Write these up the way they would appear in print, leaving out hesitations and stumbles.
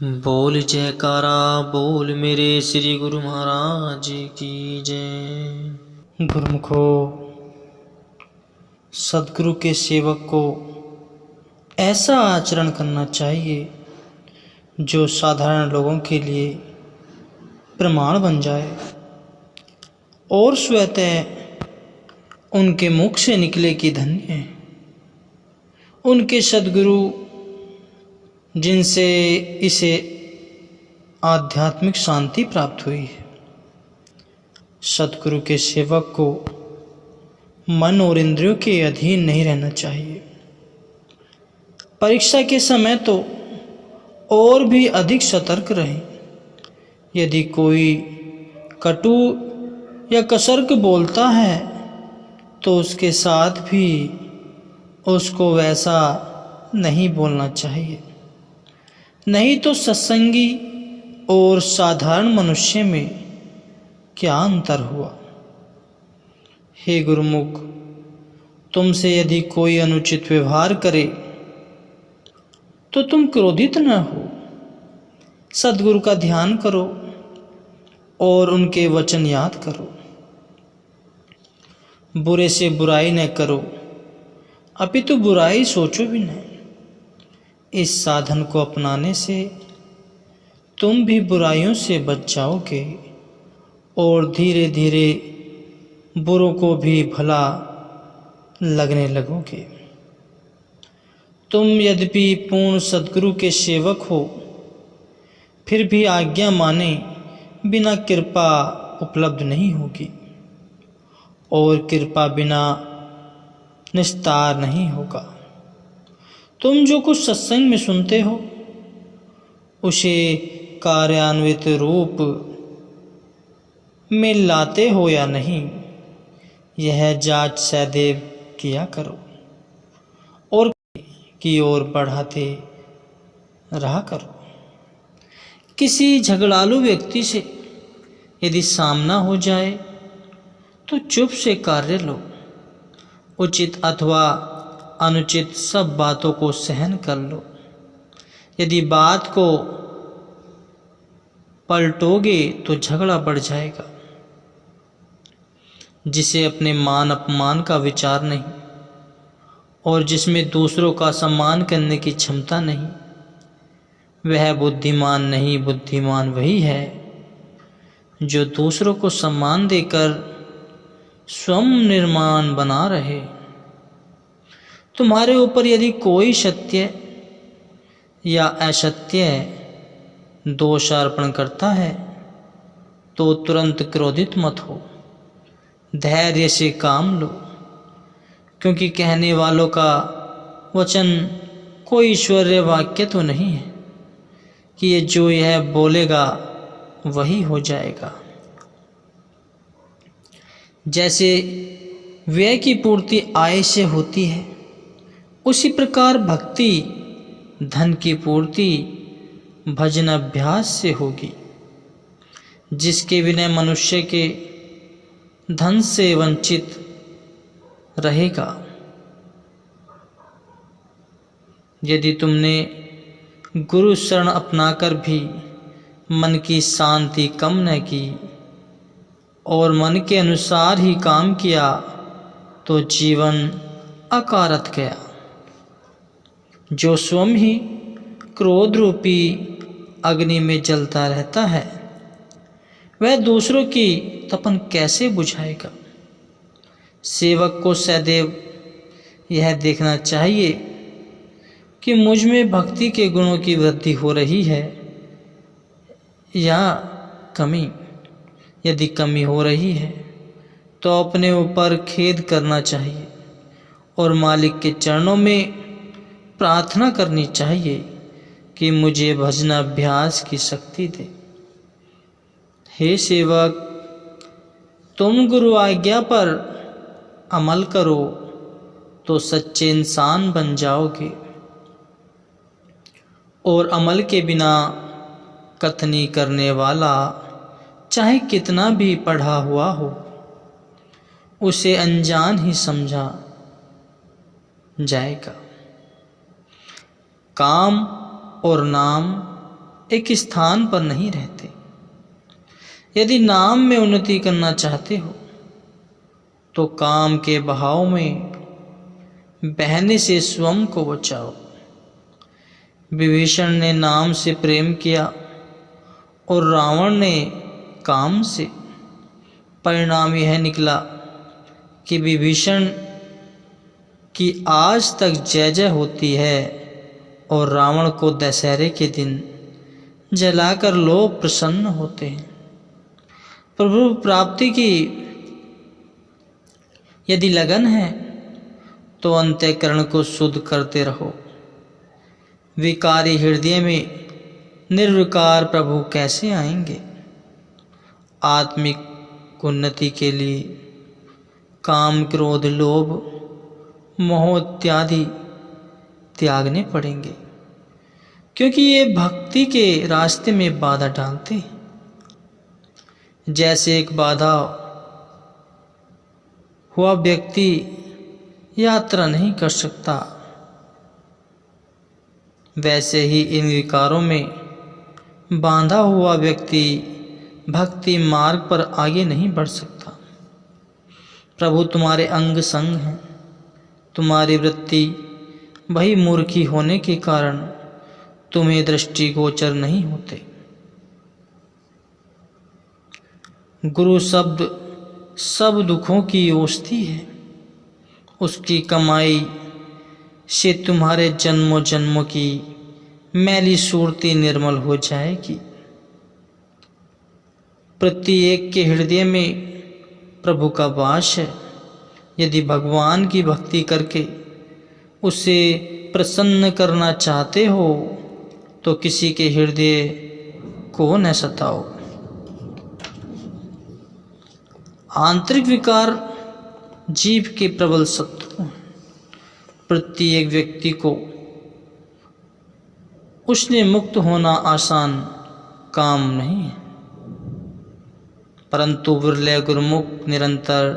बोल जयकारा बोल मेरे श्री गुरु महाराज की जय। गुरुमुखो, सदगुरु के सेवक को ऐसा आचरण करना चाहिए जो साधारण लोगों के लिए प्रमाण बन जाए और स्वतः उनके मुख से निकले कि धन्य है उनके सदगुरु जिनसे इसे आध्यात्मिक शांति प्राप्त हुई है। सदगुरु के सेवक को मन और इंद्रियों के अधीन नहीं रहना चाहिए। परीक्षा के समय तो और भी अधिक सतर्क रहें। यदि कोई कटु या कसर्क बोलता है तो उसके साथ भी उसको वैसा नहीं बोलना चाहिए। नहीं तो सत्संगी और साधारण मनुष्य में क्या अंतर हुआ। हे गुरुमुख, तुमसे यदि कोई अनुचित व्यवहार करे तो तुम क्रोधित न हो, सद्गुरु का ध्यान करो और उनके वचन याद करो। बुरे से बुराई न करो, अपितु बुराई सोचो भी नहीं। इस साधन को अपनाने से तुम भी बुराइयों से बच जाओगे और धीरे धीरे बुरों को भी भला लगने लगोगे। तुम यद्यपि पूर्ण सद्गुरु के सेवक हो, फिर भी आज्ञा माने बिना कृपा उपलब्ध नहीं होगी और कृपा बिना निस्तार नहीं होगा। तुम जो कुछ सत्संग में सुनते हो उसे कार्यान्वित रूप में लाते हो या नहीं, यह जांच सदैव किया करो और की ओर बढ़ाते रहा करो। किसी झगड़ालू व्यक्ति से यदि सामना हो जाए तो चुप से कार्य लो। उचित अथवा अनुचित सब बातों को सहन कर लो। यदि बात को पलटोगे तो झगड़ा बढ़ जाएगा। जिसे अपने मान अपमान का विचार नहीं और जिसमें दूसरों का सम्मान करने की क्षमता नहीं, वह बुद्धिमान नहीं। बुद्धिमान वही है जो दूसरों को सम्मान देकर स्वयं निर्माण बना रहे। तुम्हारे ऊपर यदि कोई सत्य या असत्य दोष अर्पण करता है तो तुरंत क्रोधित मत हो, धैर्य से काम लो, क्योंकि कहने वालों का वचन कोई ईश्वरीय वाक्य तो नहीं है कि ये जो यह बोलेगा वही हो जाएगा। जैसे व्यय की पूर्ति आय से होती है, उसी प्रकार भक्ति धन की पूर्ति भजन अभ्यास से होगी। जिसके बिना मनुष्य के धन से वंचित रहेगा। यदि तुमने गुरु शरण अपनाकर भी मन की शांति कम न की और मन के अनुसार ही काम किया तो जीवन अकारत गया। जो स्वयं ही क्रोध रूपी अग्नि में जलता रहता है, वह दूसरों की तपन कैसे बुझाएगा। सेवक को सदैव यह देखना चाहिए कि मुझ में भक्ति के गुणों की वृद्धि हो रही है या कमी। यदि कमी हो रही है तो अपने ऊपर खेद करना चाहिए और मालिक के चरणों में प्रार्थना करनी चाहिए कि मुझे भजनाभ्यास की शक्ति दे। हे सेवक, तुम गुरु आज्ञा पर अमल करो तो सच्चे इंसान बन जाओगे और अमल के बिना कथनी करने वाला चाहे कितना भी पढ़ा हुआ हो, उसे अनजान ही समझा जाएगा। काम और नाम एक स्थान पर नहीं रहते। यदि नाम में उन्नति करना चाहते हो तो काम के बहाव में बहने से स्वयं को बचाओ। विभीषण ने नाम से प्रेम किया और रावण ने काम से। परिणाम यह निकला कि विभीषण की आज तक जय जय होती है और रावण को दशहरे के दिन जलाकर लोग प्रसन्न होते हैं। प्रभु प्राप्ति की यदि लगन है तो अंतःकरण को शुद्ध करते रहो। विकारी हृदय में निर्विकार प्रभु कैसे आएंगे? आत्मिक उन्नति के लिए काम, क्रोध, लोभ, मोह इत्यादि त्यागने पड़ेंगे, क्योंकि ये भक्ति के रास्ते में बाधा डालते हैं। जैसे एक बाधा हुआ व्यक्ति यात्रा नहीं कर सकता, वैसे ही इन विकारों में बांधा हुआ व्यक्ति भक्ति मार्ग पर आगे नहीं बढ़ सकता। प्रभु तुम्हारे अंग संग हैं। तुम्हारी वृत्ति वही मूर्खी होने के कारण तुम्हें दृष्टिगोचर नहीं होते। गुरु शब्द सब दुखों की औषधि है। उसकी कमाई से तुम्हारे जन्मों जन्मों की मैली सूरती निर्मल हो जाएगी। प्रत्येक के हृदय में प्रभु का वास है। यदि भगवान की भक्ति करके उसे प्रसन्न करना चाहते हो तो किसी के हृदय को न सताओ। आंतरिक विकार जीव के प्रबल शत्रु हैं। प्रत्येक व्यक्ति को उसने मुक्त होना आसान काम नहीं है, परंतु विरले गुरुमुख निरंतर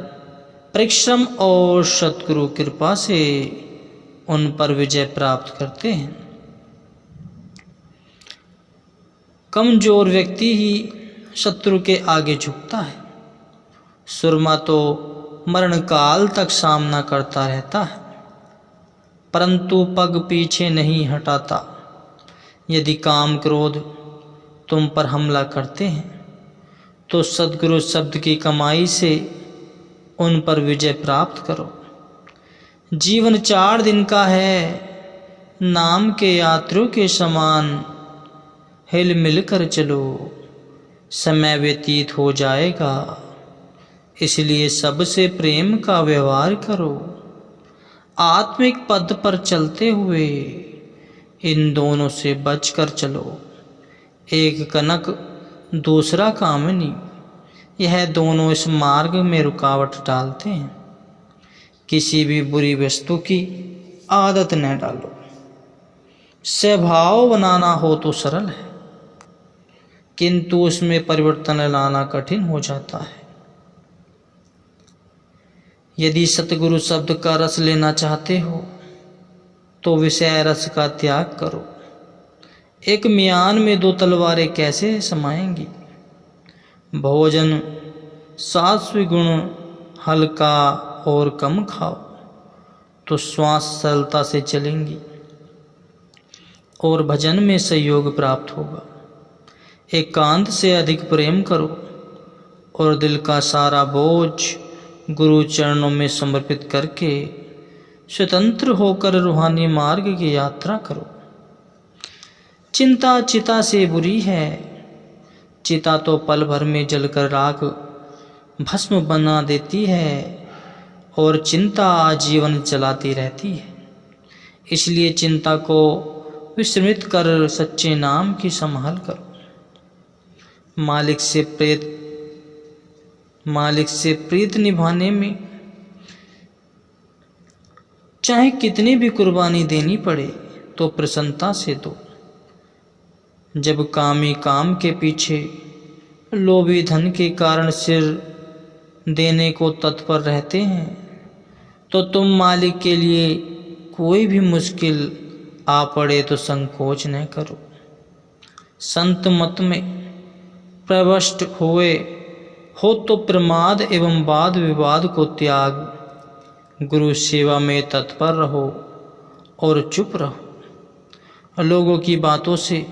परिश्रम और सतगुरु कृपा से उन पर विजय प्राप्त करते हैं। कमजोर व्यक्ति ही शत्रु के आगे झुकता है। सुरमा तो मरण काल तक सामना करता रहता है, परंतु पग पीछे नहीं हटाता। यदि काम क्रोध तुम पर हमला करते हैं तो सद्गुरु शब्द की कमाई से उन पर विजय प्राप्त करो। जीवन 4 दिन का है, नाम के यात्रियों के समान हिल मिल कर चलो, समय व्यतीत हो जाएगा। इसलिए सबसे प्रेम का व्यवहार करो। आत्मिक पद पर चलते हुए इन दोनों से बचकर चलो। एक कनक दूसरा कामिनी, यह दोनों इस मार्ग में रुकावट डालते हैं। किसी भी बुरी वस्तु की आदत न डालो। स्वभाव बनाना हो तो सरल है, किंतु उसमें परिवर्तन लाना कठिन हो जाता है। यदि सतगुरु शब्द का रस लेना चाहते हो तो विषय रस का त्याग करो। एक म्यान में 2 तलवारें कैसे समाएंगी? भोजन सात्विक गुण हल्का और कम खाओ तो श्वास सरलता से चलेंगी और भजन में सहयोग प्राप्त होगा। एकांत से अधिक प्रेम करो और दिल का सारा बोझ गुरु चरणों में समर्पित करके स्वतंत्र होकर रूहानी मार्ग की यात्रा करो। चिंता चिता से बुरी है। चिता तो पल भर में जलकर राख भस्म बना देती है और चिंता आजीवन चलाती रहती है। इसलिए चिंता को विस्मृत कर सच्चे नाम की संभाल करो। मालिक से प्रीत निभाने में चाहे कितनी भी कुर्बानी देनी पड़े तो प्रसन्नता से दो। जब कामी काम के पीछे लोभी धन के कारण सिर देने को तत्पर रहते हैं तो तुम मालिक के लिए कोई भी मुश्किल आ पड़े तो संकोच न करो। संत मत में प्रविष्ट हुए हो तो प्रमाद एवं वाद विवाद को त्याग गुरु सेवा में तत्पर रहो और चुप रहो। लोगों की बातों से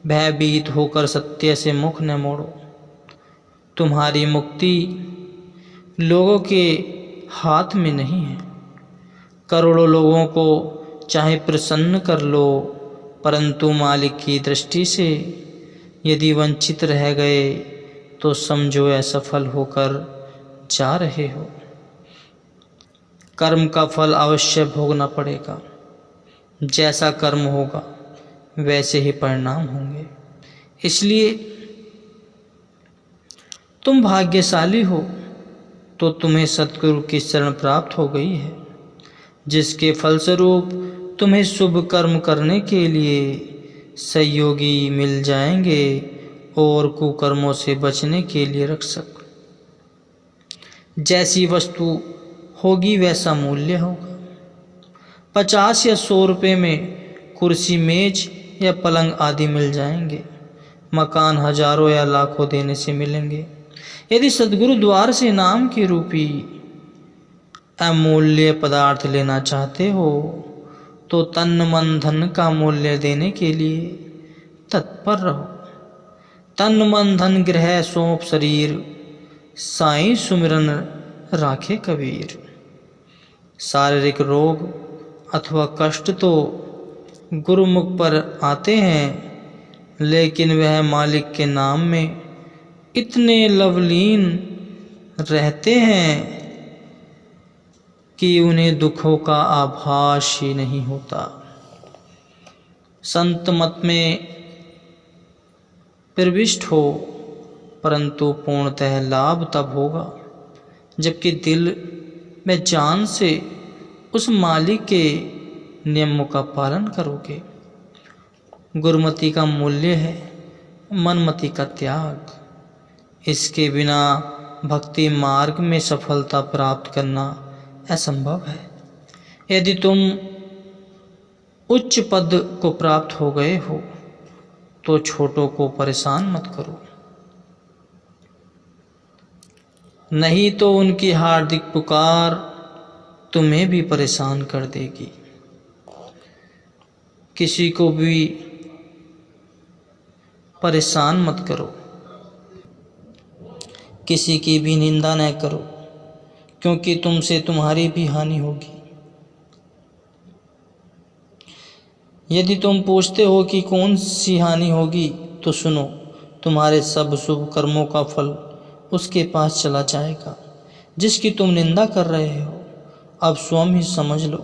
भयभीत होकर सत्य से मुख न मोड़ो। तुम्हारी मुक्ति लोगों के हाथ में नहीं है। करोड़ों लोगों को चाहे प्रसन्न कर लो, परंतु मालिक की दृष्टि से यदि वंचित रह गए तो समझो असफल होकर जा रहे हो। कर्म का फल अवश्य भोगना पड़ेगा। जैसा कर्म होगा वैसे ही परिणाम होंगे। इसलिए तुम भाग्यशाली हो तो तुम्हें सद्गुरु की शरण प्राप्त हो गई है, जिसके फलस्वरूप तुम्हें शुभ कर्म करने के लिए सहयोगी मिल जाएंगे और कुकर्मों से बचने के लिए रक्षक। जैसी वस्तु होगी वैसा मूल्य होगा। 50 या 100 रुपये में कुर्सी, मेज या पलंग आदि मिल जाएंगे। मकान हजारों या लाखों देने से मिलेंगे। यदि सद्गुरु द्वार से नाम की रूपी अमूल्य पदार्थ लेना चाहते हो तो तन मन धन का मूल्य देने के लिए तत्पर रहो। तन मन धन गृह सौंप शरीर, साईं सुमिरन राखे कबीर। शारीरिक रोग अथवा कष्ट तो गुरुमुख पर आते हैं, लेकिन वह मालिक के नाम में इतने लवलीन रहते हैं कि उन्हें दुखों का आभास ही नहीं होता। संत मत में प्रविष्ट हो, परंतु पूर्णतः लाभ तब होगा जबकि दिल में जान से उस मालिक के नियमों का पालन करोगे। गुरुमति का मूल्य है मनमति का त्याग। इसके बिना भक्ति मार्ग में सफलता प्राप्त करना असंभव है। यदि तुम उच्च पद को प्राप्त हो गए हो तो छोटों को परेशान मत करो, नहीं तो उनकी हार्दिक पुकार तुम्हें भी परेशान कर देगी। किसी को भी परेशान मत करो, किसी की भी निंदा न करो, क्योंकि तुमसे तुम्हारी भी हानि होगी। यदि तुम पूछते हो कि कौन सी हानि होगी, तो सुनो, तुम्हारे सब शुभ कर्मों का फल उसके पास चला जाएगा जिसकी तुम निंदा कर रहे हो। अब स्वयं ही समझ लो।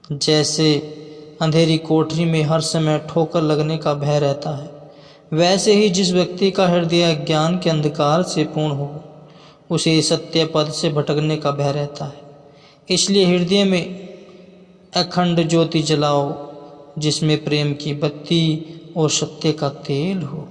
जैसे अंधेरी कोठरी में हर समय ठोकर लगने का भय रहता है, वैसे ही जिस व्यक्ति का हृदय ज्ञान के अंधकार से पूर्ण हो, उसे सत्य पद से भटकने का भय रहता है। इसलिए हृदय में अखंड ज्योति जलाओ, जिसमें प्रेम की बत्ती और सत्य का तेल हो।